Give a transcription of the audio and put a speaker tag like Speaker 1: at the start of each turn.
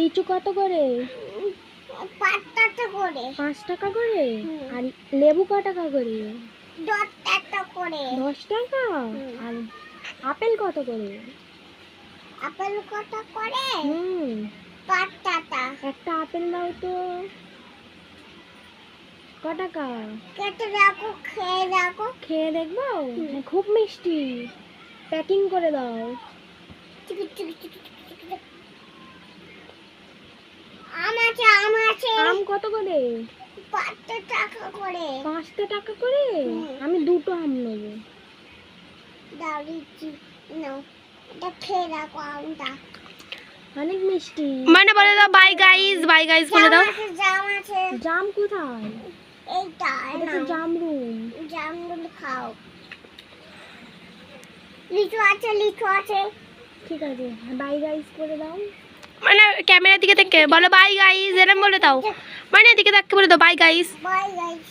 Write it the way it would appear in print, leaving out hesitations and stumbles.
Speaker 1: লিচু কত করে?
Speaker 2: 5 টাকা করে।
Speaker 1: 5 টাকা করে? আর লেবু ক টাকা করে?
Speaker 2: 10 টাকা করে।
Speaker 1: 10 টাকা? আর আপেল কত করে?
Speaker 2: আপেল কত করে? 5 টাকা।
Speaker 1: একটা আপেল দাও তো। ক টাকা?
Speaker 2: কেটে রাখো, খেয়ে রাখো।
Speaker 1: খেয়ে দেখবো? খুব মিষ্টি, প্যাকিং করে দাও।
Speaker 2: আম আছে।
Speaker 1: আম কত করে?
Speaker 2: 5 টাকা করে।
Speaker 1: 5 টাকা করে? আমি 2টো আম নেবো।
Speaker 2: দাও লিচু নাও, এটা খেয়ে রাখো আমটা।
Speaker 1: অনেক মিষ্টি।
Speaker 3: মানে বলে দাও বাই গাইস বলে দাও।
Speaker 2: জাম আছে।
Speaker 1: জাম কোথায়?
Speaker 2: এইটা
Speaker 1: এটা তো জামরুল।
Speaker 2: জামরুল খাও। লিচু আছে।
Speaker 1: ঠিক আছে, বাই গাইস করে দাও।
Speaker 3: মানে ক্যামেরার দিকে থেকে বলো বাই গাইস, এরকম বলে দাও। মানে এদিকে তাকিয়ে বলে দাও বাই গাইস।
Speaker 2: Bye guys.